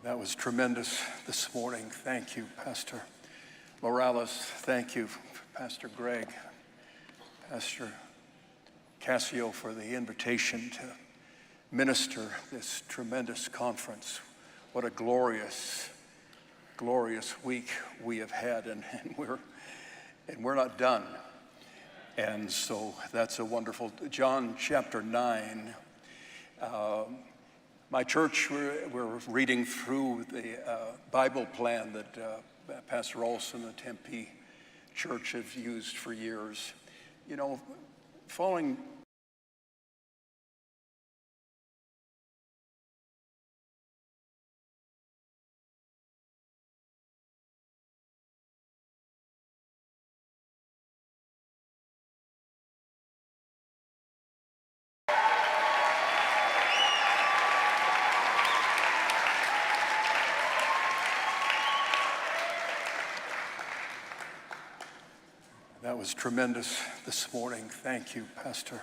That was tremendous this morning. Thank you, Pastor Morales. Thank you, Pastor Greg, Pastor Cassio, for the invitation to minister this tremendous conference. What a glorious, glorious week we have had, and we're not done. And so that's a wonderful, John chapter 9. My church, we're reading through the Bible plan that Pastor Olson and the Tempe Church have used for years. You know, following That was tremendous this morning. Thank you, Pastor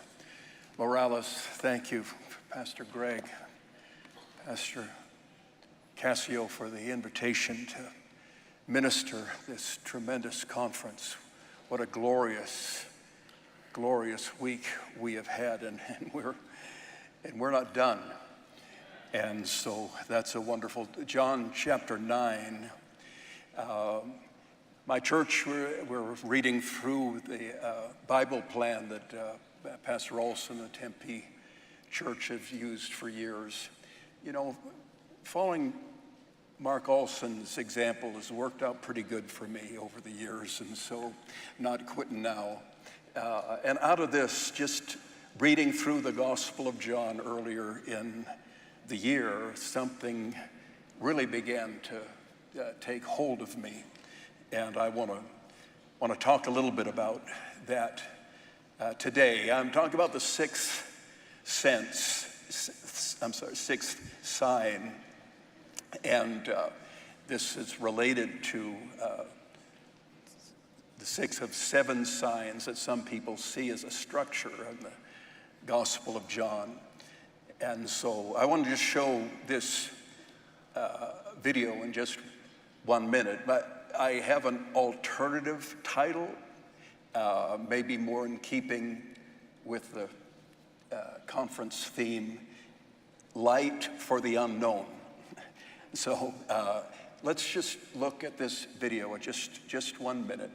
Morales. Thank you, Pastor Greg, Pastor Cassio, for the invitation to minister this tremendous conference. What a glorious, glorious week we have had, and we're not done. And so that's a wonderful, John chapter 9. My church, we're reading through the Bible plan that Pastor Olson and the Tempe Church have used for years. You know, following Mark Olson's example has worked out pretty good for me over the years, and so not quitting now. And out of this, just reading through the Gospel of John earlier in the year, something really began to take hold of me. And I want to talk a little bit about that today. I'm talking about the sixth sign, and this is related to the sixth of seven signs that some people see as a structure in the Gospel of John. And so I want to just show this video in just 1 minute, but I have an alternative title, maybe more in keeping with the conference theme, Light for the Unknown. So let's just look at this video in just 1 minute.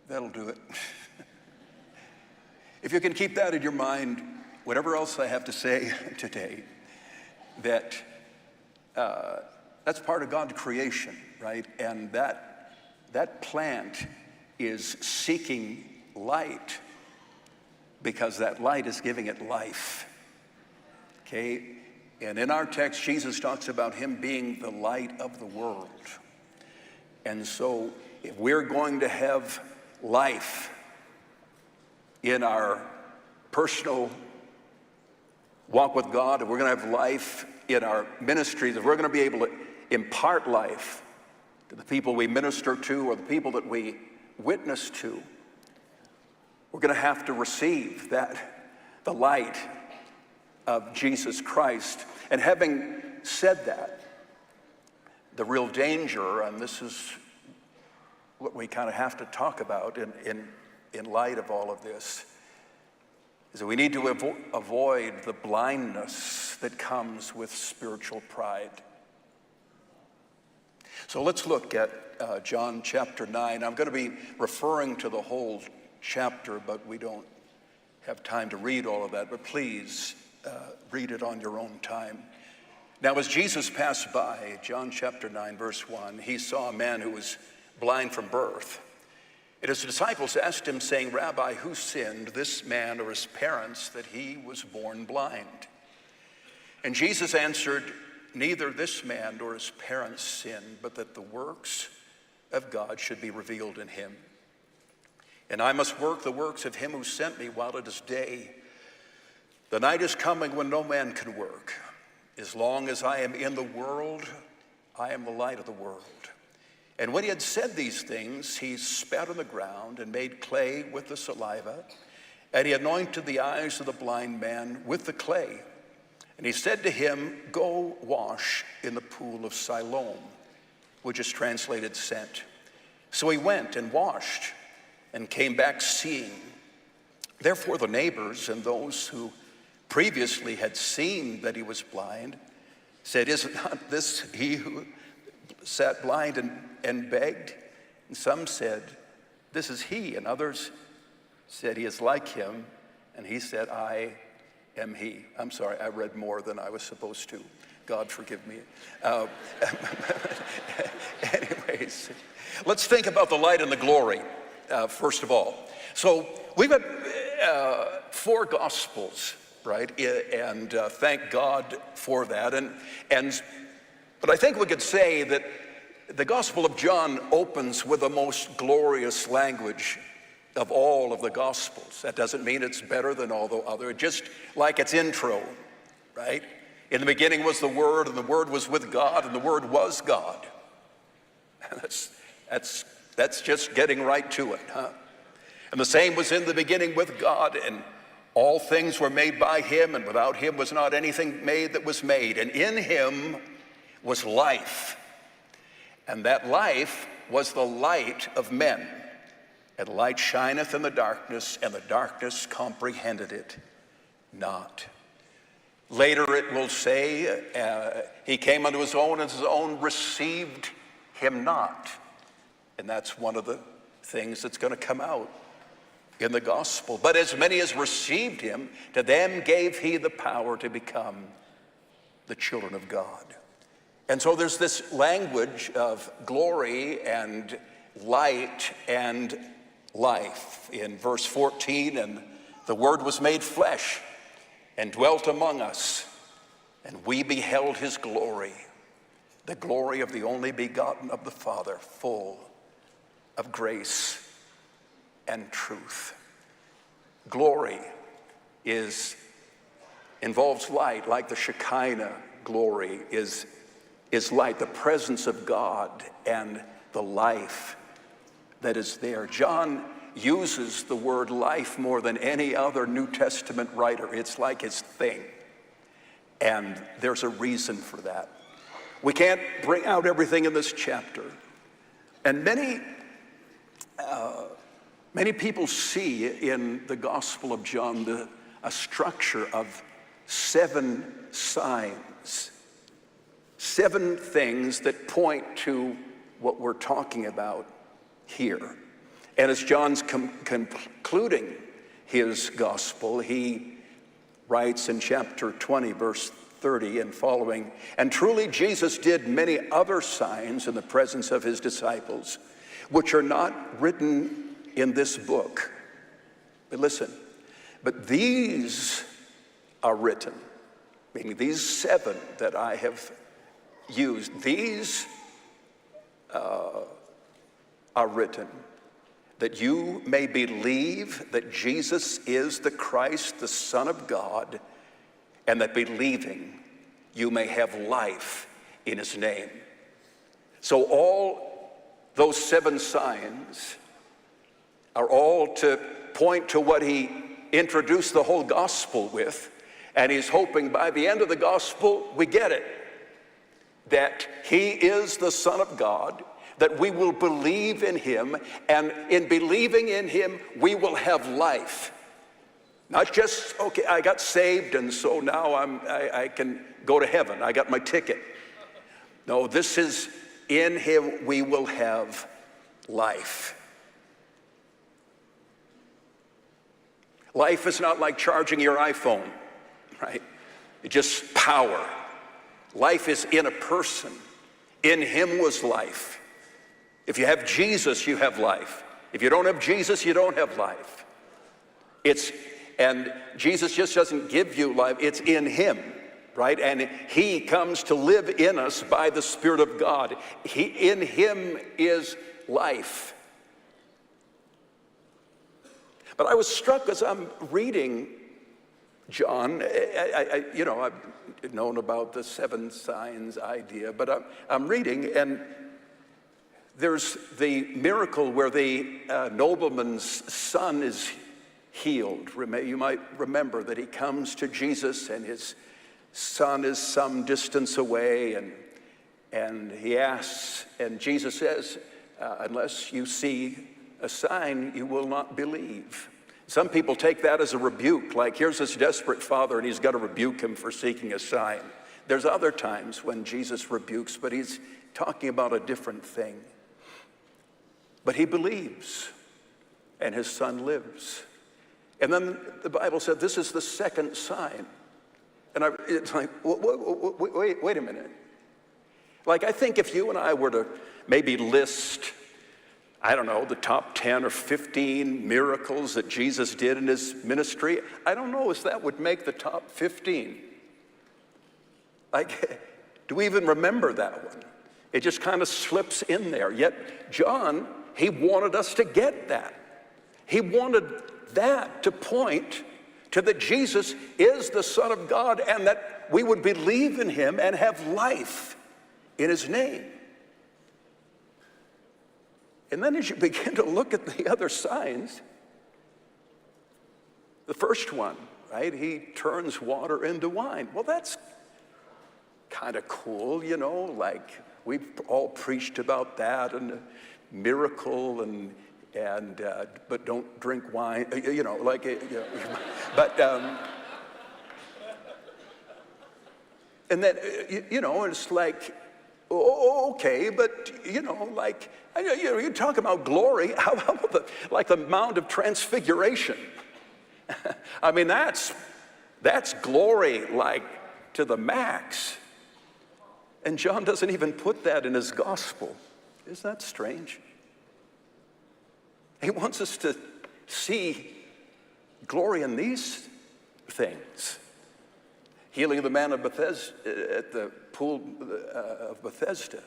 That'll do it. If you can keep that in your mind, whatever else I have to say today, that's part of God's creation, right? And that plant is seeking light because that light is giving it life, okay? And in our text, Jesus talks about him being the light of the world. And so if we're going to have life in our personal walk with God, if we're going to have life in our ministries, if we're going to be able to impart life to the people we minister to or the people that we witness to, we're going to have to receive the light of Jesus Christ. And having said that, the real danger, and this is what we kind of have to talk about in light of all of this, is that we need to avoid the blindness that comes with spiritual pride. So let's look at John chapter 9. I'm going to be referring to the whole chapter, but we don't have time to read all of that. But please read it on your own time. Now, as Jesus passed by, John chapter 9, verse 1, he saw a man who was blind from birth. And his disciples asked him, saying, Rabbi, who sinned, this man or his parents, that he was born blind? And Jesus answered, neither this man nor his parents sinned, but that the works of God should be revealed in him. And I must work the works of him who sent me while it is day. The night is coming when no man can work. As long as I am in the world, I am the light of the world. And when he had said these things, he spat on the ground and made clay with the saliva, and he anointed the eyes of the blind man with the clay. And he said to him, go wash in the pool of Siloam, which is translated sent. So he went and washed and came back seeing. Therefore the neighbors and those who previously had seen that he was blind said, is not this he who sat blind and begged? And some said, this is he. And others said, he is like him. And he said, I am he. I'm sorry, I read more than I was supposed to. God forgive me. Anyways, let's think about the light and the glory, first of all. So we've got 4 Gospels, right? And thank God for that. But I think we could say that the Gospel of John opens with the most glorious language of all of the Gospels. That doesn't mean it's better than all the other, just like its intro, right? In the beginning was the Word, and the Word was with God, and the Word was God. That's just getting right to it, huh? And the same was in the beginning with God, and all things were made by him, and without him was not anything made that was made. And in him was life, and that life was the light of men. And light shineth in the darkness, and the darkness comprehended it not. Later it will say, he came unto his own, and his own received him not. And that's one of the things that's going to come out in the gospel. But as many as received him, to them gave he the power to become the children of God. And so there's this language of glory and light and life. In verse 14, and the Word was made flesh and dwelt among us, and we beheld his glory, the glory of the only begotten of the Father, full of grace and truth. Glory involves light, like the Shekinah glory is light, the presence of God and the life that is there. John uses the word life more than any other New Testament writer. It's like his thing. And there's a reason for that. We can't bring out everything in this chapter. And many people see in the Gospel of John a structure of 7 signs, 7 things that point to what we're talking about here. And as John's concluding his gospel, he writes in chapter 20, verse 30 and following, and truly Jesus did many other signs in the presence of his disciples, which are not written in this book. But listen, but these are written, meaning these 7 that I have used, these are written, that you may believe that Jesus is the Christ, the Son of God, and that believing you may have life in his name. So all those 7 signs are all to point to what he introduced the whole gospel with, and he's hoping by the end of the gospel we get it, that he is the Son of God, that we will believe in him, and in believing in him, we will have life. Not just, okay, I got saved, and so now I can go to heaven. I got my ticket. No, this is In him we will have life. Life is not like charging your iPhone, right? It's just power. Life is in a person. In him was life. If you have Jesus, you have life. If you don't have Jesus, you don't have life. And Jesus just doesn't give you life, it's in him, right? And he comes to live in us by the Spirit of God. In him is life. But I was struck as I'm reading John. I've known about the 7 signs idea, but I'm reading, and there's the miracle where the nobleman's son is healed. You might remember that he comes to Jesus, and his son is some distance away, and he asks, and Jesus says, unless you see a sign, you will not believe. Some people take that as a rebuke, like here's this desperate father and he's got to rebuke him for seeking a sign. There's other times when Jesus rebukes, but he's talking about a different thing. But he believes, and his son lives. And then the Bible said this is the second sign. And it's like, wait a minute. Like, I think if you and I were to maybe list, I don't know, the top 10 or 15 miracles that Jesus did in his ministry, I don't know if that would make the top 15. Like, do we even remember that one? It just kind of slips in there. Yet John, he wanted us to get that. He wanted that to point to that Jesus is the Son of God, and that we would believe in him and have life in his name. And then as you begin to look at the other signs, the first one, right? He turns water into wine. Well, that's kind of cool, like we've all preached about that, and a miracle, but don't drink wine, but and then it's like, okay, but you talk about glory. How about the Mount of Transfiguration? I mean, that's glory, like to the max. And John doesn't even put that in his gospel. Isn't that strange? He wants us to see glory in these things. Healing of the man of Bethesda at the pool of Bethesda.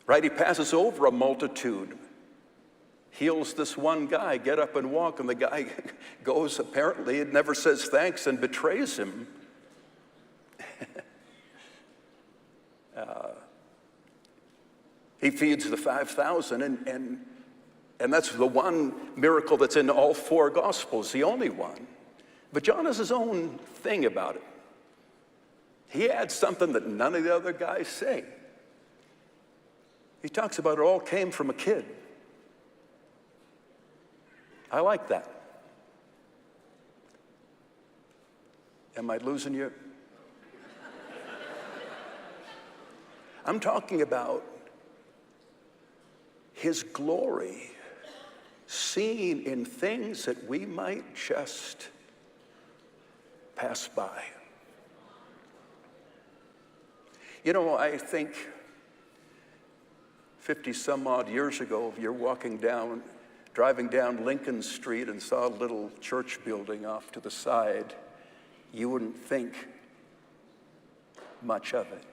Right? He passes over a multitude, heals this one guy, get up and walk, and the guy goes, apparently, it never says thanks and betrays him. He feeds the 5,000, and that's the one miracle that's in all 4 Gospels, the only one. But John has his own thing about it. He adds something that none of the other guys say. He talks about it all came from a kid. I like that. Am I losing you? I'm talking about his glory seen in things that we might just pass by. I think 50 some odd years ago, if you're driving down Lincoln Street and saw a little church building off to the side, you wouldn't think much of it.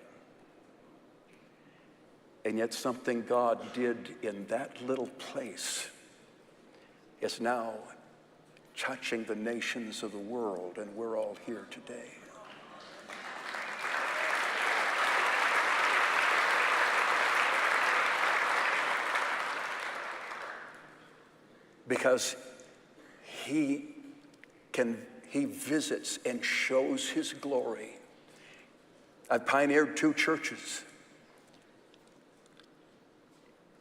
And yet something God did in that little place is now touching the nations of the world, and we're all here today. Because he visits and shows his glory. I've pioneered 2 churches.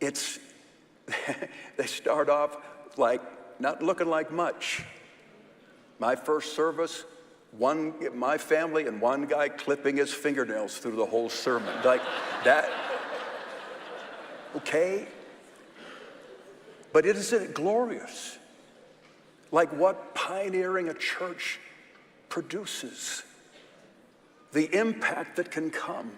They start off like not looking like much. My first service, my family and one guy clipping his fingernails through the whole sermon. Like that, okay? But isn't it glorious? Like what pioneering a church produces, the impact that can come.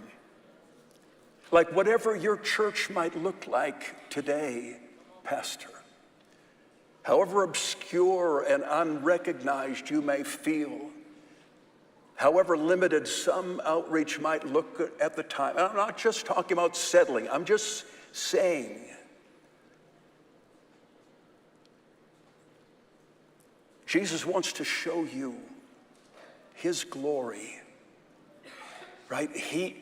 Like whatever your church might look like today, Pastor, however obscure and unrecognized you may feel, however limited some outreach might look at the time. And I'm not just talking about settling, I'm just saying, Jesus wants to show you his glory, right? He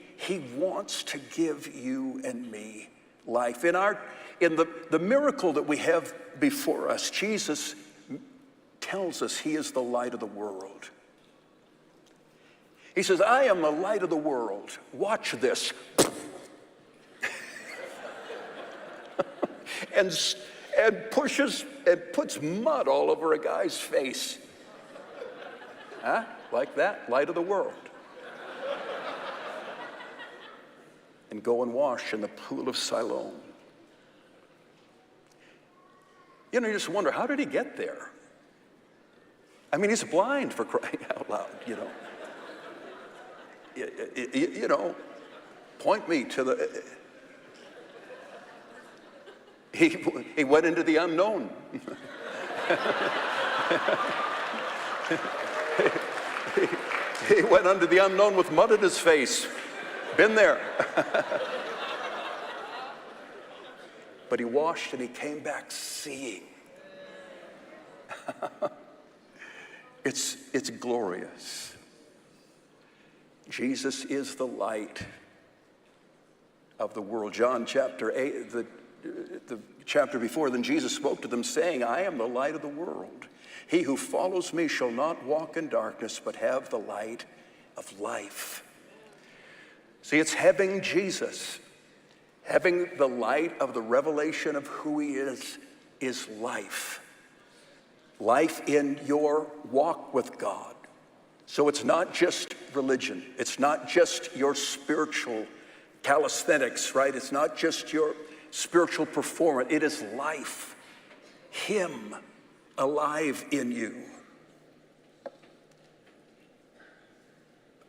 wants to give you and me life. In the miracle that we have before us, Jesus tells us he is the light of the world. He says, I am the light of the world. Watch this. and puts mud all over a guy's face. Huh? Like that, light of the world. And go and wash in the pool of Siloam. You know, you just wonder, how did he get there? I mean, he's blind, for crying out loud, you know. You know, point me to the... He went into the unknown. He went under the unknown with mud in his face. Been there. But he washed and he came back seeing. It's glorious. Jesus is the light of the world. John chapter 8, the chapter before, then Jesus spoke to them saying, I am the light of the world. He who follows me shall not walk in darkness, but have the light of life. See, it's having Jesus, having the light of the revelation of who he is life. Life in your walk with God. So it's not just religion. It's not just your spiritual calisthenics, right? It's not just your spiritual performance. It is life. Him alive in you.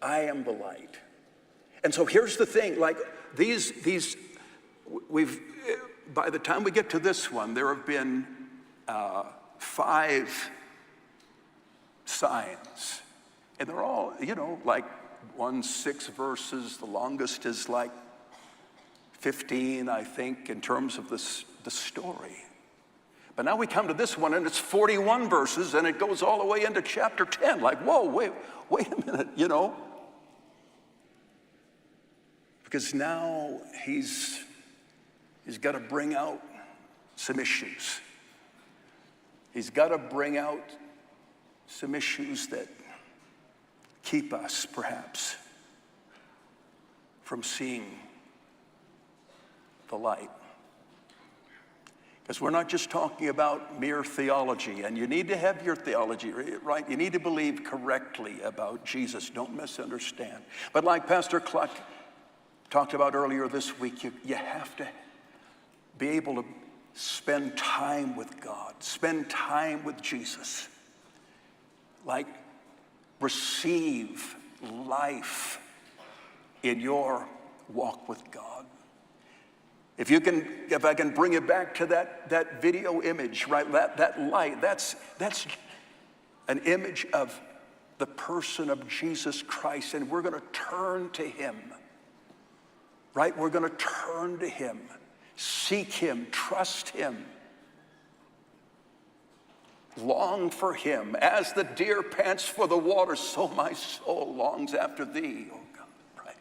I am the light. And so here's the thing, like by the time we get to this one, there have been 5 signs. And they're all, you know, like 6 verses. The longest is like 15, I think, in terms of the story. But now we come to this one, and it's 41 verses, and it goes all the way into chapter 10. Like, whoa, wait a minute, you know. Because now he's got to bring out some issues. He's got to bring out some issues that keep us, perhaps, from seeing the light. Because we're not just talking about mere theology, and you need to have your theology right. You need to believe correctly about Jesus. Don't misunderstand. But like Pastor Cluck talked about earlier this week, you have to be able to spend time with God, spend time with Jesus. Like, receive life in your walk with God. If I can bring it back to that video image, right? That light, that's an image of the person of Jesus Christ, and we're going to turn to him, right? We're going to turn to him, seek him, trust him, long for him. As the deer pants for the water, so my soul longs after thee, oh God, right?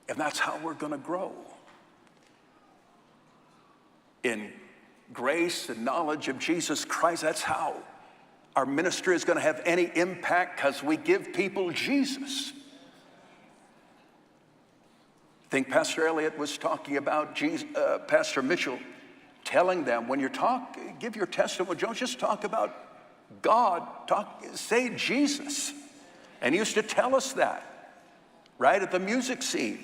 And that's how we're going to grow in grace and knowledge of Jesus Christ. That's how our ministry is going to have any impact, because we give people Jesus. I think Pastor Elliott was talking about Pastor Mitchell telling them, when you give your testimony, don't just talk about God, say Jesus. And he used to tell us that, right, at the music scene.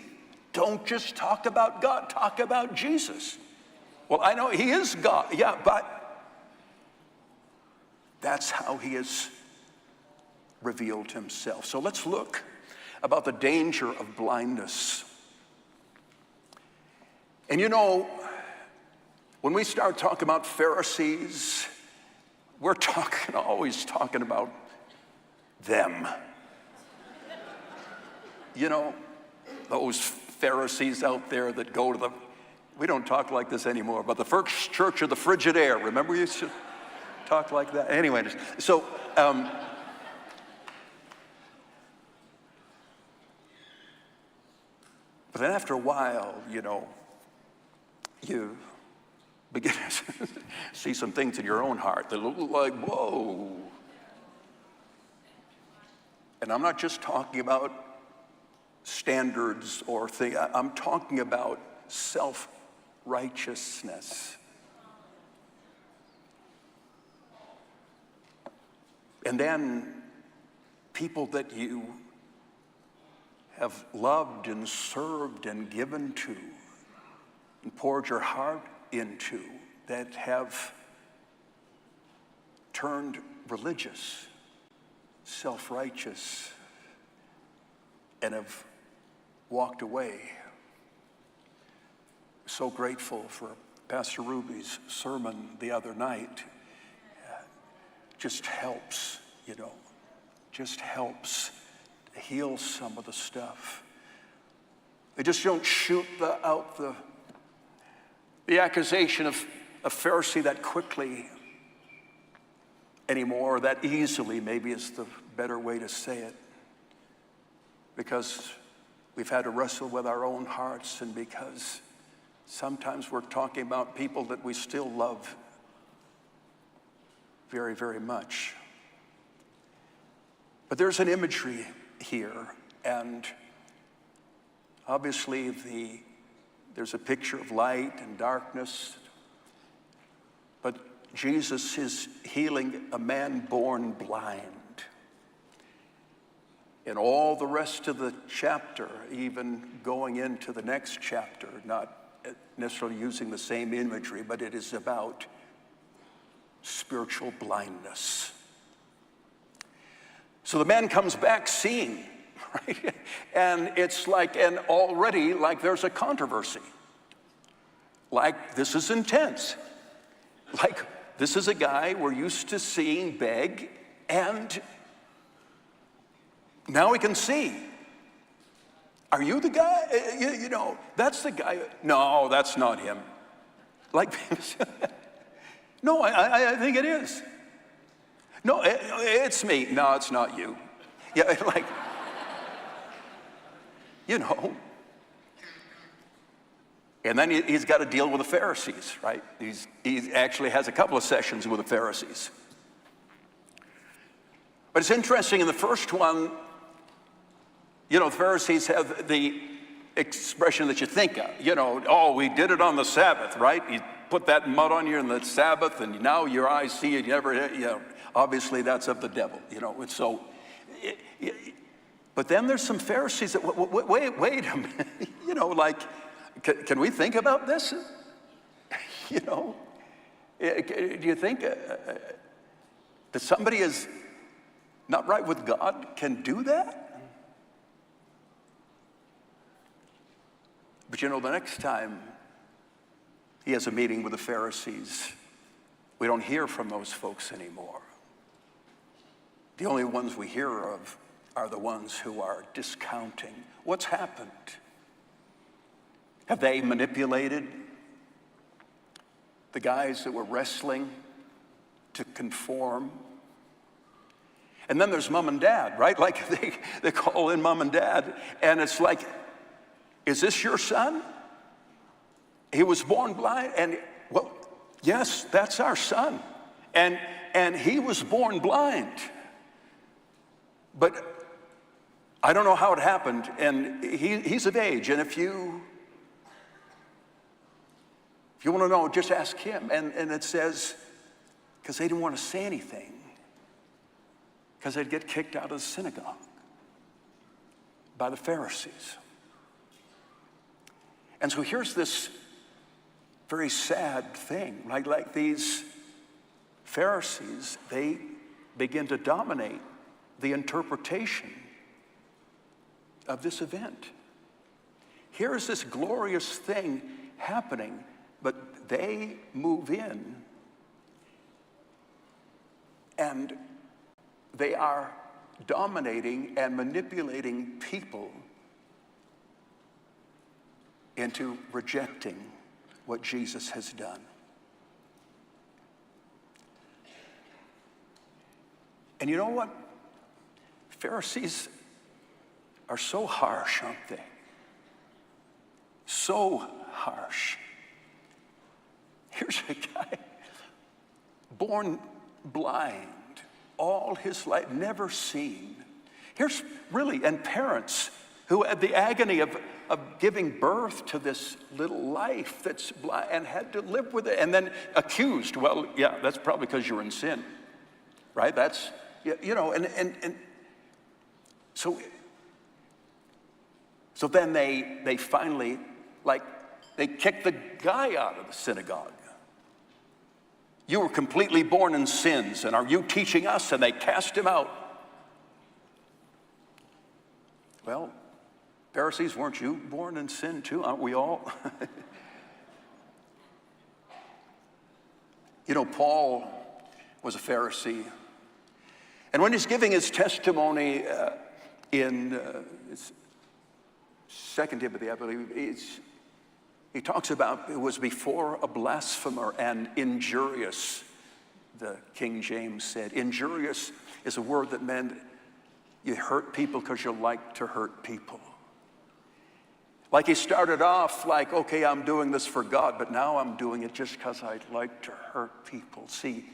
Don't just talk about God, talk about Jesus. Well, I know he is God, yeah, but that's how he has revealed himself. So let's look about the danger of blindness. And you know, when we start talking about Pharisees, we're always talking about them. You know, those Pharisees out there that go to we don't talk like this anymore, but the first church of the Frigidaire, remember we used to talk like that? Anyway, so, but then after a while, you know, you begin to see some things in your own heart that look like, whoa. And I'm not just talking about standards or things. I'm talking about self-righteousness. And then people that you have loved and served and given to and poured your heart into that have turned religious, self-righteous, and have walked away. So grateful for Pastor Ruby's sermon the other night. Just helps, you know, just helps heal some of the stuff. They just don't shoot out the accusation of a Pharisee that quickly anymore, or that easily, maybe is the better way to say it, because we've had to wrestle with our own hearts, and because sometimes we're talking about people that we still love very, very much. But there's an imagery here, and obviously there's a picture of light and darkness, but Jesus is healing a man born blind. And all the rest of the chapter, even going into the next chapter, not necessarily using the same imagery, but it is about spiritual blindness. So the man comes back seeing, right? And it's like, and already like there's a controversy. Like this is intense. Like this is a guy we're used to seeing beg, and now we can see. Are you the guy? You know, that's the guy. No, that's not him. Like, no, I think it is. No, it's me. No, it's not you. Yeah, like, you know. And then he's got to deal with the Pharisees, right? He actually has a couple of sessions with the Pharisees. But it's interesting, in the first one, you know, the Pharisees have the expression that you think of. You know, oh, we did it on the Sabbath, right? You put that mud on you on the Sabbath, and now your eyes see it. You know, obviously that's of the devil, you know. And so, but then there's some Pharisees that, wait a minute, you know, like, can we think about this? You know, do you think that somebody is not right with God can do that? But you know, the next time he has a meeting with the Pharisees, we don't hear from those folks anymore. The only ones we hear of are the ones who are discounting what's happened. Have they manipulated the guys that were wrestling to conform? And then there's mom and dad, right? Like they call in mom and dad, and it's like, is this your son? He was born blind, and well, yes, that's our son. And he was born blind. But I don't know how it happened, and he's of age, and if you want to know, just ask him. And it says, because they didn't want to say anything, because they'd get kicked out of the synagogue by the Pharisees. And so here's this very sad thing, right? Like these Pharisees, they begin to dominate the interpretation of this event. Here's this glorious thing happening, but they move in and they are dominating and manipulating people into rejecting what Jesus has done. And you know what? Pharisees are so harsh, aren't they? So harsh. Here's a guy born blind, all his life, never seen. Here's really, and parents who had the agony of giving birth to this little life that's blind and had to live with it, and then accused. Well, yeah, that's probably because you're in sin, right? That's, you know, and so then they finally, like, they kicked the guy out of the synagogue. You were completely born in sins, and are you teaching us? And they cast him out. Well, Pharisees, weren't you born in sin too? Aren't we all? You know, Paul was a Pharisee. And when he's giving his testimony in his 2 Timothy, I believe, he talks about it was before a blasphemer and injurious, the King James said. Injurious is a word that meant you hurt people because you like to hurt people. Like he started off like, okay, I'm doing this for God, but now I'm doing it just because I like to hurt people. See,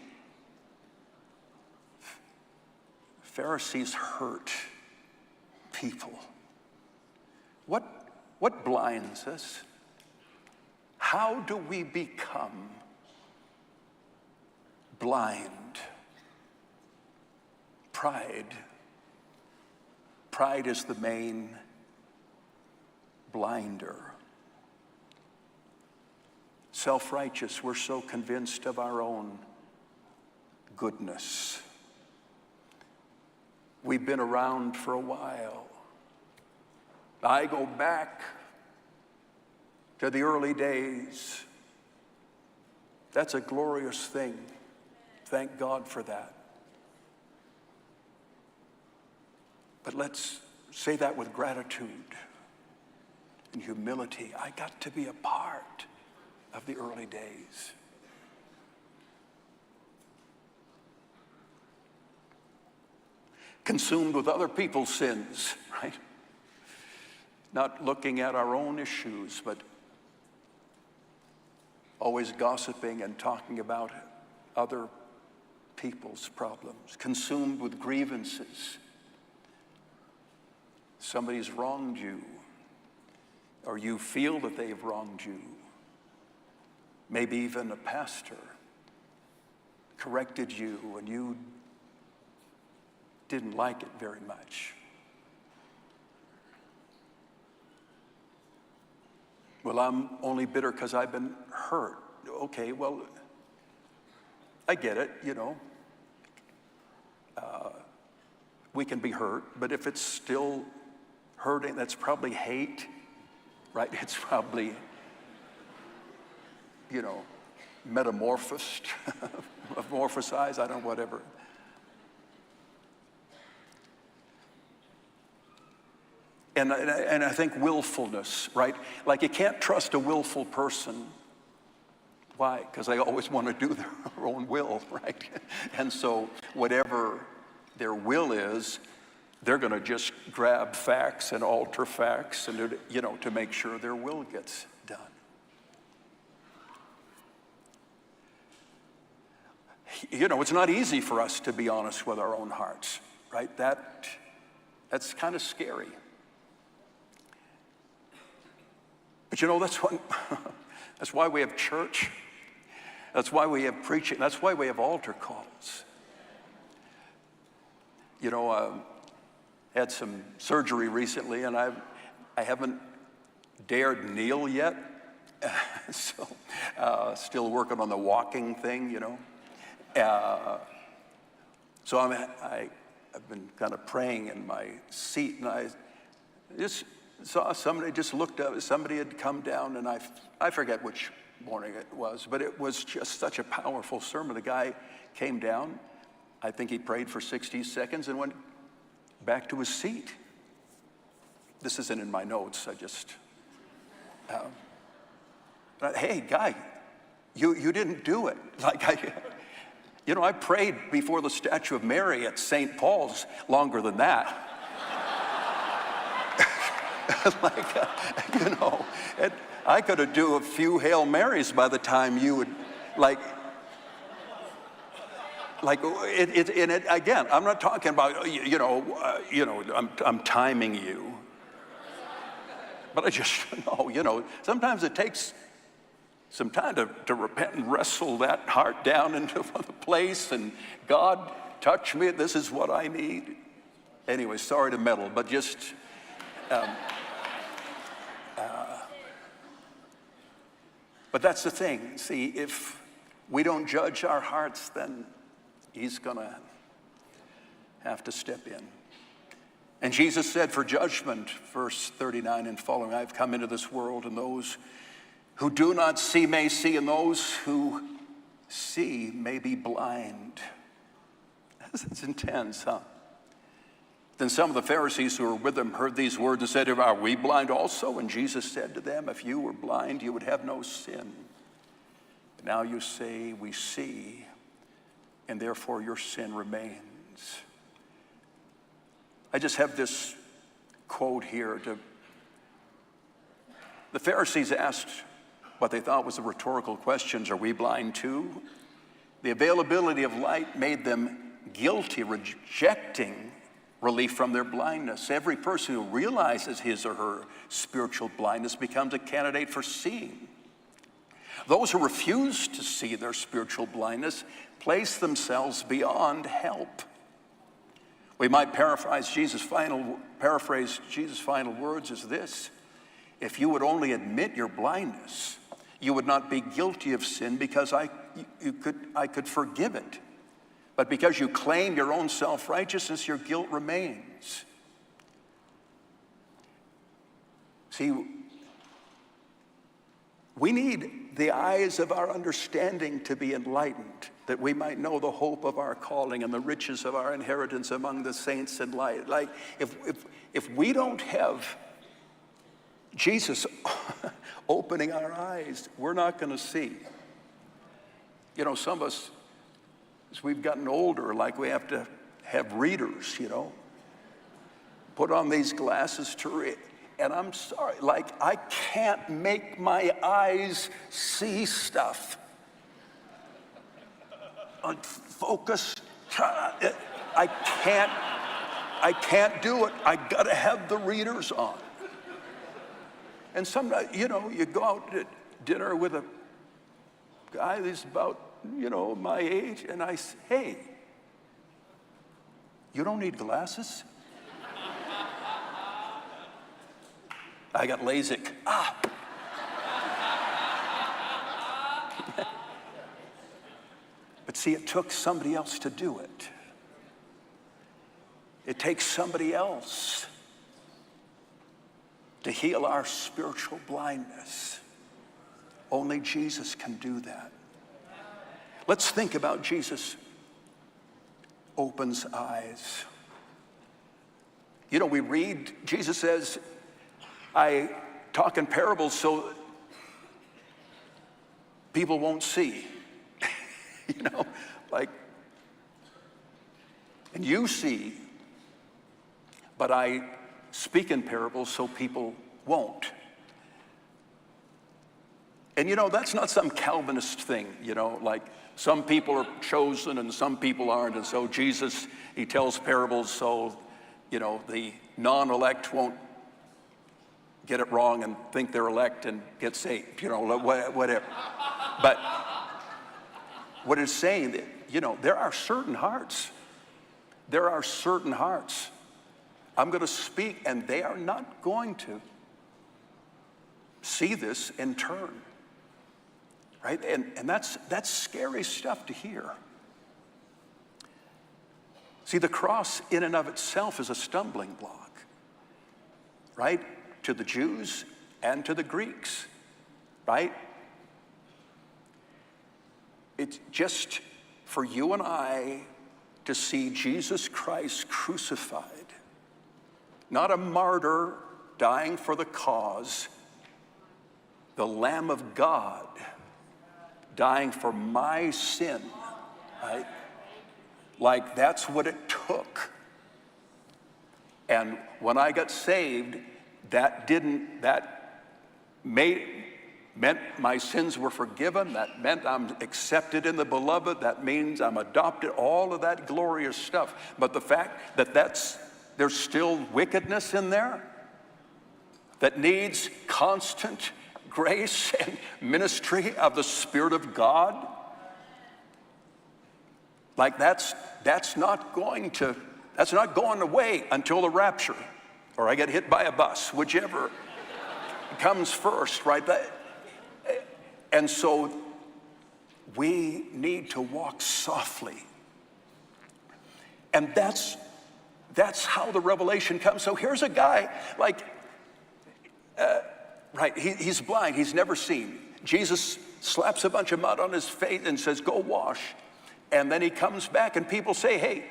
Pharisees hurt people. What blinds us? How do we become blind? Pride. Pride is the main blinder. Self-righteous, we're so convinced of our own goodness. We've been around for a while. I go back to the early days. That's a glorious thing. Thank God for that. But let's say that with gratitude and humility. I got to be a part of the early days. Consumed with other people's sins, right? Not looking at our own issues, but always gossiping and talking about other people's problems. Consumed with grievances. Somebody's wronged you, or you feel that they've wronged you. Maybe even a pastor corrected you and you didn't like it very much. Well, I'm only bitter because I've been hurt. Okay, well, I get it, you know. We can be hurt, but if it's still hurting, that's probably hate, right? It's probably, you know, metamorphosized, I don't know, whatever. And I think willfulness, right? Like you can't trust a willful person. Why? Because they always want to do their own will, right? And so whatever their will is, they're going to just grab facts and alter facts, and you know, to make sure their will gets done. You know, it's not easy for us to be honest with our own hearts, right? That's kind of scary. But you know, that's why we have church. That's why we have preaching. That's why we have altar calls. You know, had some surgery recently, and I haven't dared kneel yet. So still working on the walking thing, you know. So I've been kind of praying in my seat, and I just saw somebody just looked up. Somebody had come down, and I forget which morning it was, but it was just such a powerful sermon. The guy came down. I think he prayed for 60 seconds and went back to his seat. This isn't in my notes. I just, hey, guy, you didn't do it. Like I prayed before the statue of Mary at St. Paul's longer than that. And I could have do a few Hail Marys by the time you would, again, I'm not talking about, I'm timing you. But I just know, sometimes it takes some time to repent and wrestle that heart down into the place, and God, touch me, this is what I need. Anyway, sorry to meddle, but just, but that's the thing. See, if we don't judge our hearts, then he's gonna have to step in. And Jesus said, for judgment, verse 39 and following, I've come into this world, and those who do not see may see, and those who see may be blind. That's intense, huh? Then some of the Pharisees who were with him heard these words and said, are we blind also? And Jesus said to them, if you were blind, you would have no sin. But now you say, we see, and therefore your sin remains. I just have this quote here. The Pharisees asked what they thought was a rhetorical questions. Are we blind too? The availability of light made them guilty, rejecting relief from their blindness. Every person who realizes his or her spiritual blindness becomes a candidate for seeing. Those who refuse to see their spiritual blindness place themselves beyond help. We might paraphrase Jesus' final words as this: if you would only admit your blindness, you would not be guilty of sin because I could forgive it. But because you claim your own self-righteousness, your guilt remains. See, we need the eyes of our understanding to be enlightened, that we might know the hope of our calling and the riches of our inheritance among the saints in light. Like, if we don't have Jesus opening our eyes, we're not going to see. You know, some of us, as we've gotten older, like we have to have readers, put on these glasses to read. And I'm sorry, like, I can't make my eyes see stuff. Focus, I can't do it. I gotta have the readers on. And sometimes, you go out to dinner with a guy that's about, my age, and I say, hey, you don't need glasses? I got LASIK. But see, it took somebody else to do it. It takes somebody else to heal our spiritual blindness. Only Jesus can do that. Let's think about Jesus opens eyes. We read, Jesus says, I talk in parables so people won't see. And you see, but I speak in parables so people won't. And that's not some Calvinist thing, like some people are chosen and some people aren't, and so Jesus, he tells parables so, the non-elect won't get it wrong and think they're elect and get saved, whatever. But what it's saying that, there are certain hearts. There are certain hearts. I'm going to speak, and they are not going to. see this and turn, right? And that's scary stuff to hear. See, the cross in and of itself is a stumbling block, right? To the Jews and to the Greeks, right? It's just for you and I to see Jesus Christ crucified, not a martyr dying for the cause, the Lamb of God dying for my sin, right? Like that's what it took. And when I got saved, that meant my sins were forgiven. That meant I'm accepted in the beloved. That means I'm adopted, all of that glorious stuff. But the fact that there's still wickedness in there that needs constant grace and ministry of the Spirit of God, like that's not going away until the rapture, or I get hit by a bus, whichever comes first, right? And so we need to walk softly. And that's how the revelation comes. So here's a guy, like, right, he's blind, he's never seen. Jesus slaps a bunch of mud on his face and says, go wash. And then he comes back and people say, hey,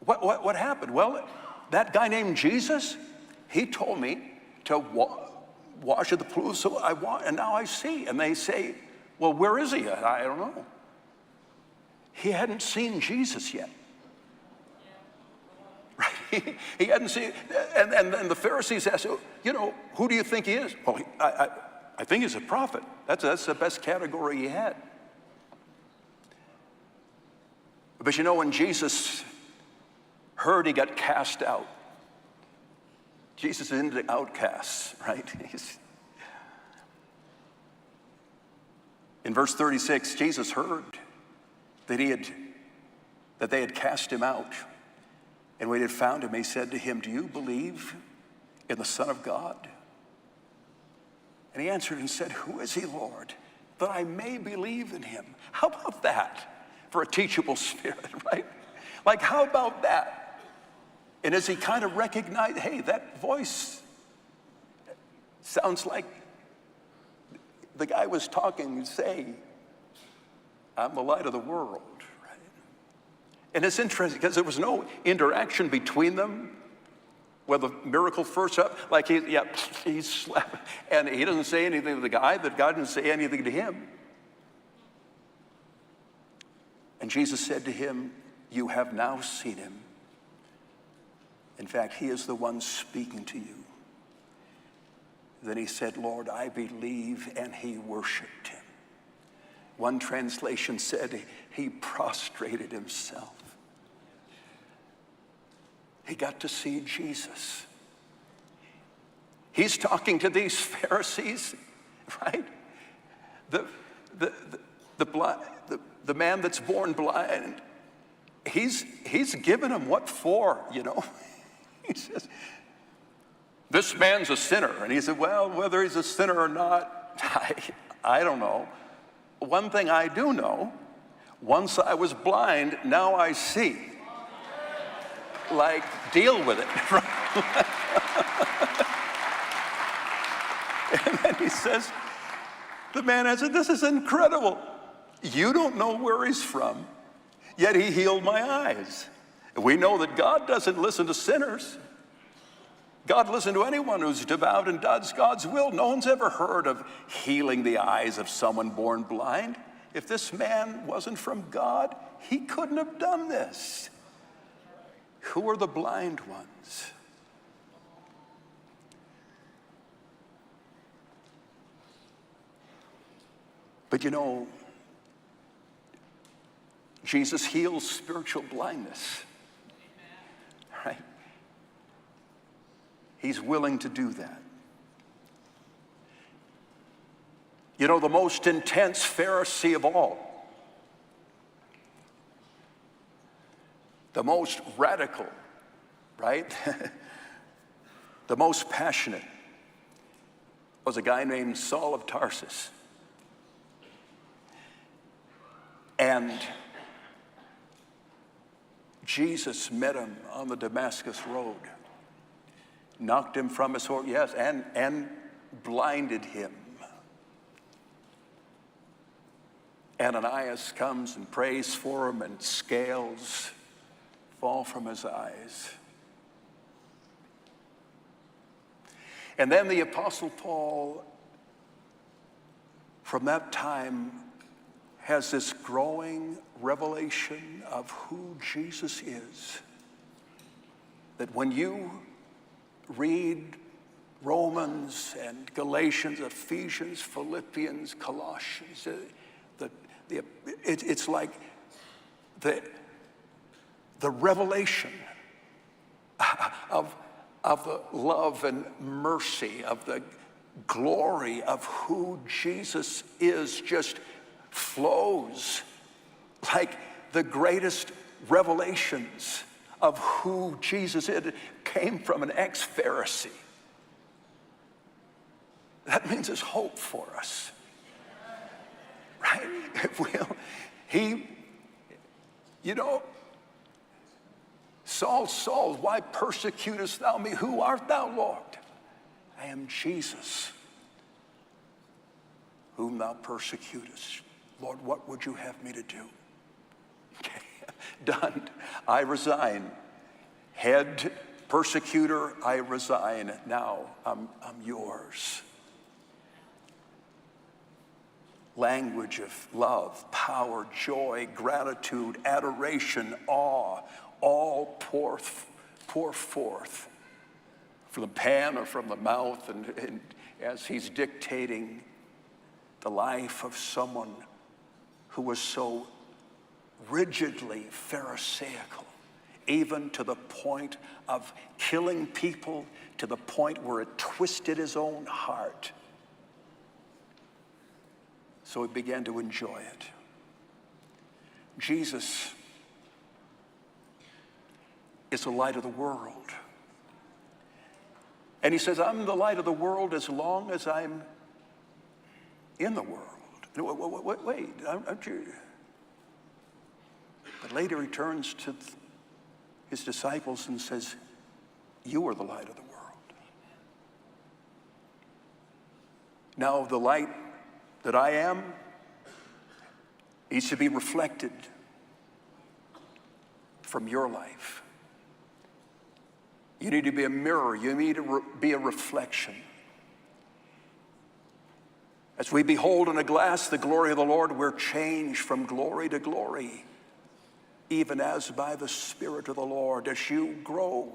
what happened? Well, that guy named Jesus, he told me to wash at the pool, so I walk, and now I see. And they say, well, where is he? I don't know. He hadn't seen Jesus yet. Right? He hadn't seen, and then the Pharisees asked, who do you think he is? Well, I think he's a prophet. That's the best category he had. But when Jesus heard he got cast out, Jesus is into the outcasts, right? In verse 36, Jesus heard that they had cast him out. And when he had found him, he said to him, do you believe in the Son of God? And he answered and said, who is he, Lord, that I may believe in him? How about that for a teachable spirit, right? Like, how about that? And as he kind of recognized, hey, that voice sounds like the guy was talking and saying, I'm the light of the world, right? And it's interesting because there was no interaction between them where the miracle first up, like he's slapping, and he doesn't say anything to the guy, that God didn't say anything to him. And Jesus said to him, you have now seen him. In fact, he is the one speaking to you. Then he said, Lord, I believe, and he worshiped him. One translation said he prostrated himself. He got to see Jesus. He's talking to these Pharisees, right? The man that's born blind, he's given him what for, He says, this man's a sinner. And he said, well, whether he's a sinner or not, I don't know. One thing I do know, once I was blind, now I see. Like, deal with it. And then he says, the man answered, this is incredible. You don't know where he's from, yet he healed my eyes. We know that God doesn't listen to sinners. God listens to anyone who's devout and does God's will. No one's ever heard of healing the eyes of someone born blind. If this man wasn't from God, he couldn't have done this. Who are the blind ones? But Jesus heals spiritual blindness, right? He's willing to do that. The most intense Pharisee of all, the most radical, right? The most passionate was a guy named Saul of Tarsus. And Jesus met him on the Damascus road, knocked him from his horse, yes, and blinded him. Ananias comes and prays for him, and scales fall from his eyes. And then the Apostle Paul, from that time, has this growing revelation of who Jesus is. That when you read Romans and Galatians, Ephesians, Philippians, Colossians, it's like the revelation of the love and mercy, of the glory of who Jesus is, just flows like the greatest revelations of who Jesus is. It came from an ex-Pharisee. That means there's hope for us, right? Saul, Saul, why persecutest thou me? Who art thou, Lord? I am Jesus, whom thou persecutest. Lord, what would you have me to do? Okay, done. I resign. Head persecutor, I resign. Now I'm yours. Language of love, power, joy, gratitude, adoration, awe, all pour forth from the pen or from the mouth, and as he's dictating the life of someone who was so rigidly Pharisaical, even to the point of killing people, to the point where it twisted his own heart. So he began to enjoy it. Jesus is the light of the world. And he says, I'm the light of the world as long as I'm in the world. Wait, aren't you? But later he turns to his disciples and says, you are the light of the world. Now the light that I am needs to be reflected from your life. You need to be a mirror. You need to be a reflection. As we behold in a glass the glory of the Lord, we're changed from glory to glory, even as by the Spirit of the Lord. As you grow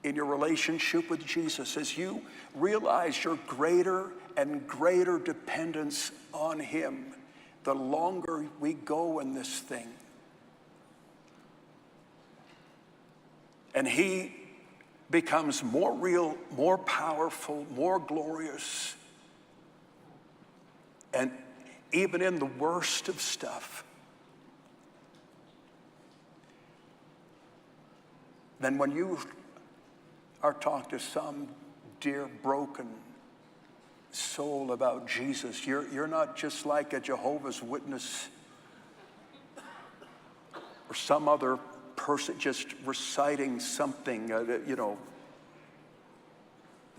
in your relationship with Jesus, as you realize your greater and greater dependence on him, the longer we go in this thing. And he becomes more real, more powerful, more glorious. And even in the worst of stuff, then when you are talking to some dear broken soul about Jesus, you're not just like a Jehovah's Witness or some other person just reciting something, that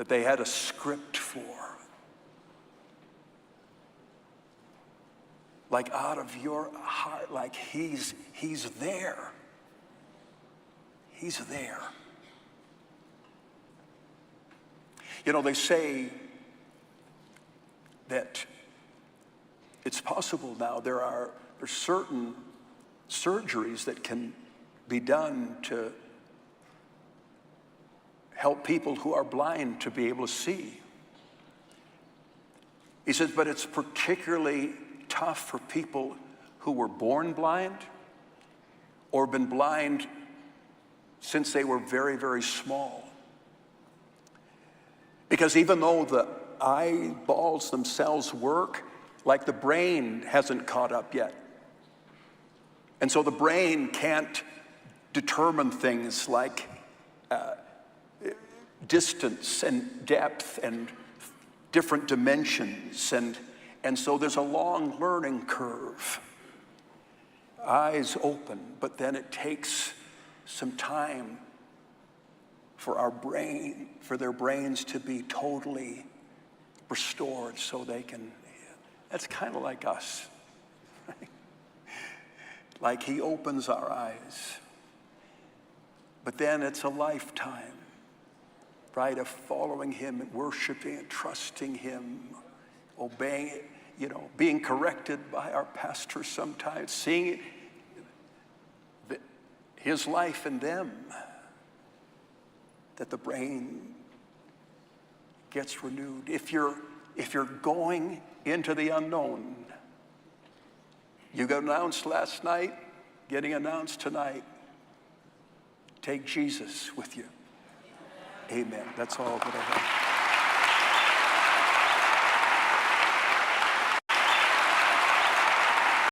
they had a script for. Like out of your heart, like he's there. He's there. They say that it's possible now, there's certain surgeries that can be done to help people who are blind to be able to see. He says, but it's particularly tough for people who were born blind or been blind since they were very, very small. Because even though the eyeballs themselves work, like the brain hasn't caught up yet. And so the brain can't determine things like distance and depth and different dimensions. And so there's a long learning curve. Eyes open, but then it takes some time for their brains to be totally restored so they can, that's kind of like us. Right? Like he opens our eyes. But then it's a lifetime, right, of following him, worshiping and trusting him, obeying it, being corrected by our pastor sometimes, seeing his life in them, that the brain gets renewed. If you're going into the unknown, you got announced last night, getting announced tonight, take Jesus with you. Amen. That's all that I have.